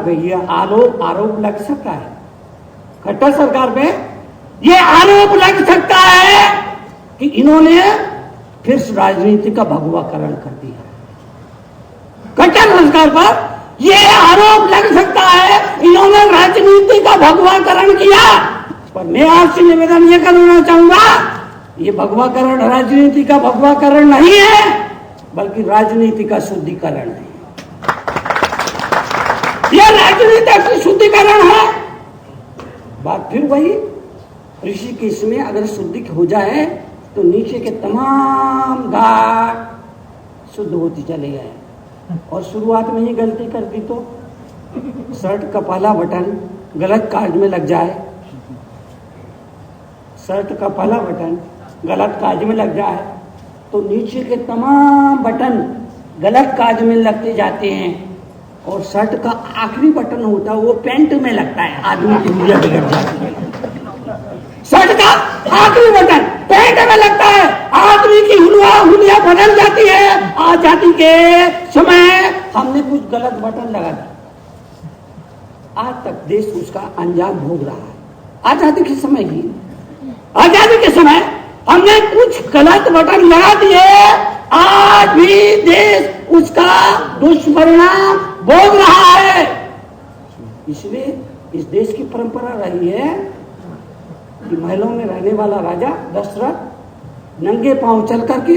पे ये आरोप लग सकता है, खट्टर सरकार पे ये आरोप लग सकता है कि इन्होंने फिर राजनीति का भगवाकरण कर दिया। खट्टर सरकार पर यह आरोप लग सकता है इन्होंने राजनीति का भगवाकरण किया। पर मैं आपसे निवेदन यह करना चाहूंगा, ये भगवाकरण राजनीति का भगवाकरण नहीं है, बल्कि राजनीति का शुद्धिकरण है। यह राजनीति का शुद्धिकरण है। बात फिर वही, ऋषिकेश में अगर शुद्धि हो जाए तो नीचे के तमाम घाट शुद्ध होती चले गए। और शुरुआत में ही गलती कर दी तो शर्ट का पहला बटन गलत काज में लग जाए, शर्ट का पहला बटन गलत काज में लग जाए तो नीचे के तमाम बटन गलत काज में लगते जाते हैं। और शर्ट का आखिरी बटन होता है वो पैंट में लगता है, आदमी की हुलिया बिगड़ जाती है। शर्ट का आखिरी बटन पैंट में लगता है, आदमी की हुलिया बदल जाती है। आजादी के समय हमने कुछ गलत बटन लगा दिया, आज तक देश उसका अंजाम भोग रहा है। आजादी के समय हमने कुछ गलत बटन लगा दिए, आज भी देश उसका दुष्परिणाम भोग रहा है। इसलिए इस देश की परंपरा रही है कि महलों में रहने वाला राजा दशरथ नंगे पांव चल करके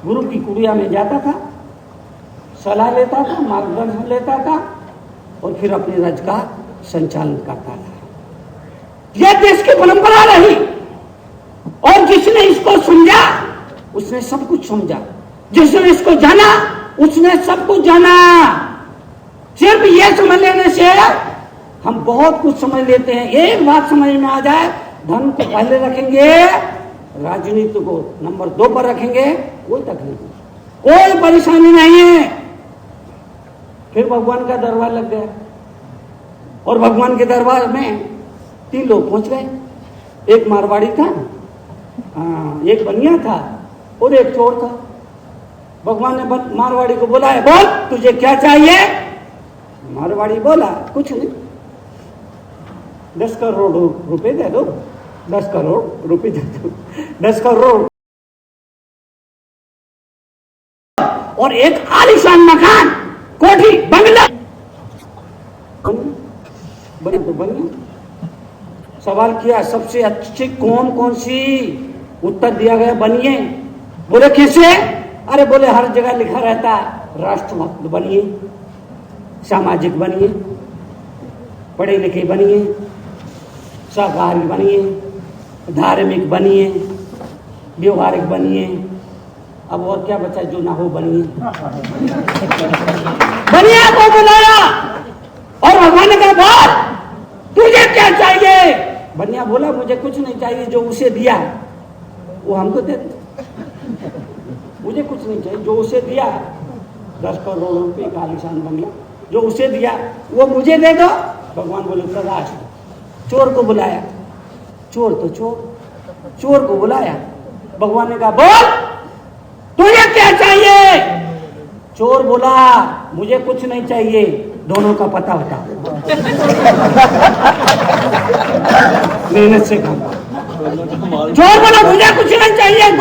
गुरु की कुटिया में जाता था, सलाह लेता था, मार्गदर्शन लेता था और फिर अपने राज्य का संचालन करता था। यह देश की परंपरा रही और जिसने इसको समझा उसने सब कुछ समझा, जिसने इसको जाना उसने सब कुछ जाना। सिर्फ यह समझ लेने से हम बहुत कुछ समझ लेते हैं। एक बात समझ में आ जाए, धर्म को पहले रखेंगे, राजनीति को नंबर 2 पर रखेंगे, कोई तकलीफ नहीं, कोई परेशानी नहीं है। फिर भगवान का दरबार लग गया और भगवान के दरबार में 3 लोग पहुंच गए। एक मारवाड़ी था, एक बनिया था और एक चोर था। भगवान ने मारवाड़ी को बोला है, बोल तुझे क्या चाहिए? मारवाड़ी बोला, कुछ नहीं, 10 करोड़ रुपए दे दो, 10 करोड़ रुपए दे दो, 10 करोड़ और एक आलीशान मकान, कोठी, बंगला। बनिया सवाल किया, सबसे अच्छी कौन सी? उत्तर दिया गया बनिए। बोले कैसे? अरे बोले हर जगह लिखा रहता राष्ट्रभक्त बनिए, सामाजिक बनिए, पढ़े लिखे बनिए, शाकाहारी बनिए, धार्मिक बनिए, व्यवहारिक बनिए। अब और क्या बचा जो ना हो? बनिए। बनिया को बुलाया और भगवान ने कहा, बोल तुझे क्या चाहिए? बनिया बोला, मुझे कुछ नहीं चाहिए, जो उसे दिया वो हमको दे दो। मुझे कुछ नहीं चाहिए, जो उसे दिया 10 करोड़ रुपए का आलीशान बंगला, जो उसे दिया वो मुझे दे दो। भगवान बोले तदास्तु। चोर को बुलाया, चोर तो चोर को बुलाया। भगवान ने कहा, बोल तुझे क्या चाहिए? चोर बोला, मुझे कुछ नहीं चाहिए, दोनों का पता बताओ। मेहनत से काम। चोर बोला, मुझे कुछ नहीं चाहिए,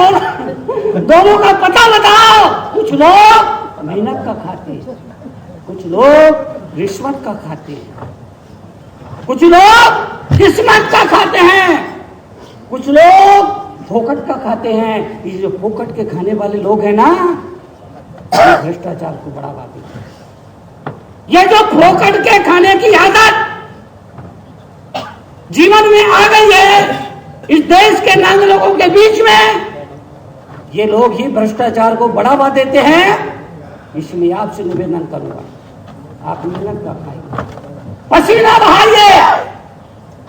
दोनों का पता बताओ। कुछ लोग मेहनत का खाते हैं, कुछ लोग रिश्वत का खाते हैं, कुछ लोग किस्मत का खाते हैं, कुछ लोग फोकट का खाते हैं। ये जो फोकट के खाने वाले लोग हैं ना, भ्रष्टाचार को बढ़ावा देते हैं। ये जो फोकट के खाने की आदत जीवन में आ गई है इस देश के नाम लोगों के बीच में, ये लोग ही भ्रष्टाचार को बढ़ावा देते हैं। इसलिए आपसे निवेदन करूंगा, आप मेहनत का खाइए, पसीना बहाइए।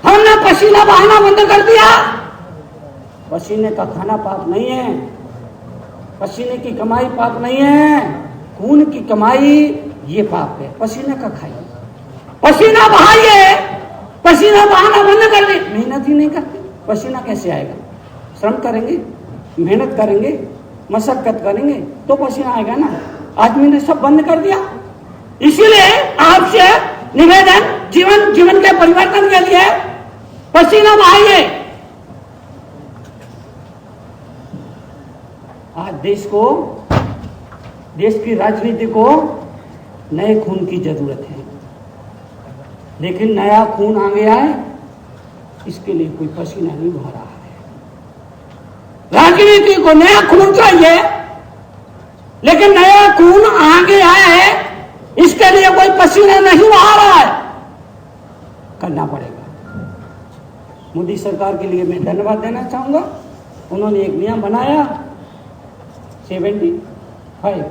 हमने पसीना बहाना बंद कर दिया। पसीने का खाना पाप नहीं है, पसीने की कमाई पाप नहीं है, खून की कमाई ये पाप है। पसीने का खाइए, पसीना बहाइए। पसीना बहाना बंद कर दे, मेहनत ही नहीं करते, पसीना कैसे आएगा? श्रम करेंगे, मेहनत करेंगे, मशक्कत करेंगे तो पसीना आएगा ना। आदमी ने सब बंद कर दिया। इसीलिए निवेदन, जीवन के परिवर्तन के लिए पसीना बहाइए। आज देश की राजनीति को नए खून की जरूरत है, लेकिन नया खून आ गया है, इसके लिए कोई पसीना नहीं बहा रहा है। राजनीति को नया खून चाहिए, लेकिन नया खून आ गया है, इसके लिए कोई पसीना नहीं बहा रहा है। करना पड़ेगा। मोदी सरकार के लिए मैं धन्यवाद देना चाहूंगा। उन्होंने एक नियम बनाया 75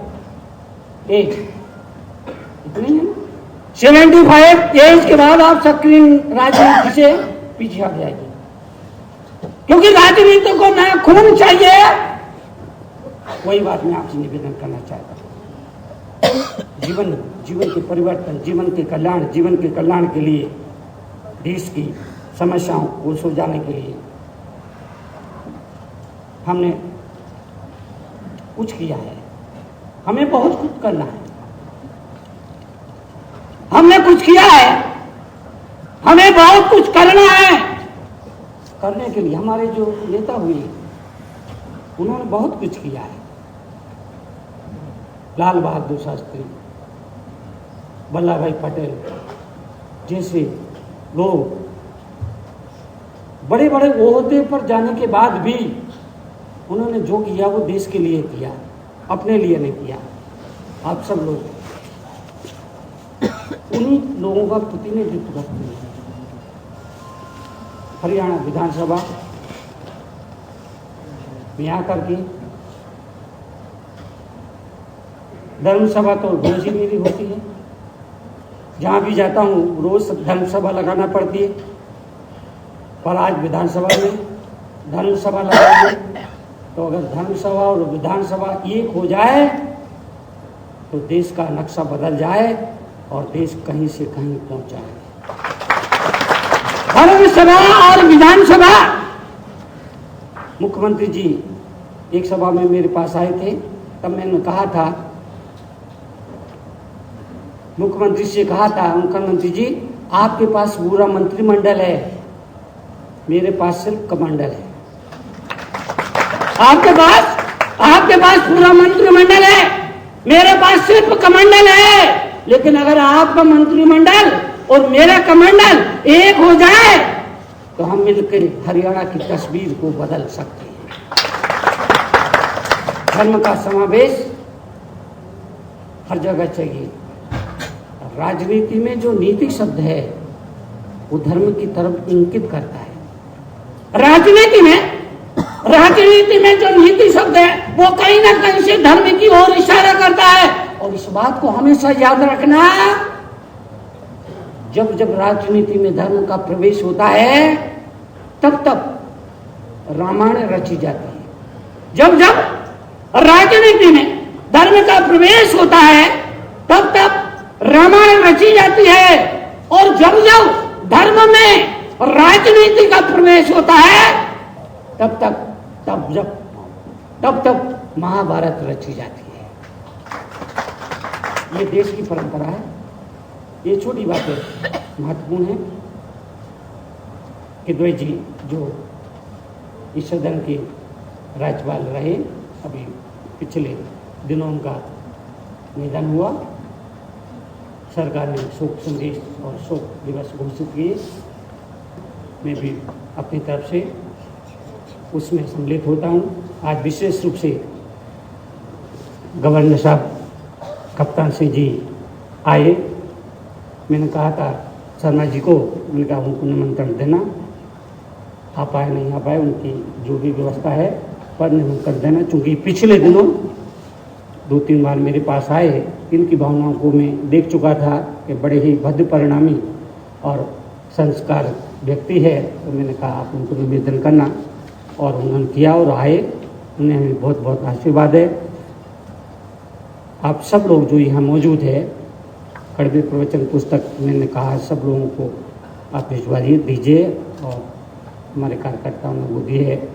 एज, इतनी है ना, 75 एज के बाद आप सक्रिय राजनीति से पीछे हट जाएगी, क्योंकि राजनीति को नया खून चाहिए। वही बात मैं आपसे निवेदन करना चाहता हूं। जीवन के परिवर्तन, जीवन के कल्याण के लिए, देश की समस्याओं को सुलझाने के लिए हमने कुछ किया है। हमें बहुत कुछ करना है। हमने कुछ किया है, हमें बहुत कुछ करना है। करने के लिए हमारे जो नेता हुए, उन्होंने बहुत कुछ किया है। लाल बहादुर शास्त्री, वल्लभ भाई पटेल जैसे लोग बड़े बड़े ओहदे पर जाने के बाद भी उन्होंने जो किया वो देश के लिए किया, अपने लिए नहीं किया। आप सब लोग उन्हीं लोगों का प्रतिनिधित्व करते हैं। हरियाणा विधानसभा में आकर के धर्मसभा तो रोज ही मेरी होती है। जहां भी जाता हूं रोज धर्मसभा लगाना पड़ती है, पर आज विधानसभा में धर्मसभा लगाएंगे। तो अगर धर्मसभा और विधानसभा एक हो जाए तो देश का नक्शा बदल जाए और देश कहीं से कहीं पहुंच जाए। धर्मसभा और विधानसभा, मुख्यमंत्री जी एक सभा में मेरे पास आए थे, तब मैंने कहा था, मुख्यमंत्री से कहा था, मुख्यमंत्री जी आपके पास पूरा मंत्रिमंडल है, मेरे पास सिर्फ कमंडल है। आपके पास पूरा मंत्रिमंडल है, मेरे पास सिर्फ कमंडल है। लेकिन अगर आपका मंत्रिमंडल और मेरा कमंडल एक हो जाए तो हम मिलकर हरियाणा की तस्वीर को बदल सकते हैं। धर्म का समावेश हर जगह चाहिए। राजनीति में जो नीति शब्द है वो धर्म की तरफ इंगित करता है। राजनीति में जो नीति शब्द है वो कहीं ना कहीं से धर्म की ओर इशारा करता है। और इस बात को हमेशा याद रखना, जब राजनीति में धर्म का प्रवेश होता है तब रामायण रची जाती है। जब राजनीति में धर्म का प्रवेश होता है तब रामायण रची जाती है। और जब धर्म में राजनीति का प्रवेश होता है तब महाभारत रची जाती है। ये देश की परंपरा है। ये छोटी बातें महत्वपूर्ण है कि द्वैत जी जो इस सदन के राज्यपाल रहे, अभी पिछले दिनों उनका निधन हुआ। सरकार ने शोक संदेश और शोक दिवस घोषित किए। मैं भी अपनी तरफ से उसमें सम्मिलित होता हूँ। आज विशेष रूप से गवर्नर साहब कप्तान सिंह जी आए। मैंने कहा था शर्मा जी को, मैंने कहा उनको निमंत्रण देना, आप आए नहीं आ पाए, उनकी जो भी व्यवस्था है पर निमंत्रण देना। चूँकि पिछले दिनों 2-3 बार मेरे पास आए, इनकी भावनाओं को मैं देख चुका था कि बड़े ही भद्र परिणामी और संस्कार व्यक्ति है। तो मैंने कहा आप उनको निवेदन करना, और उन्होंने किया और आए। उन्हें बहुत बहुत आशीर्वाद है। आप सब लोग जो यहाँ मौजूद है, कड़वे प्रवचन पुस्तक मैंने कहा सब लोगों को आप भिजवा दीजिए, और हमारे कार्यकर्ताओं ने वो दिए है,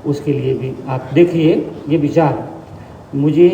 उसके लिए भी आप देखिए। ये विचार मुझे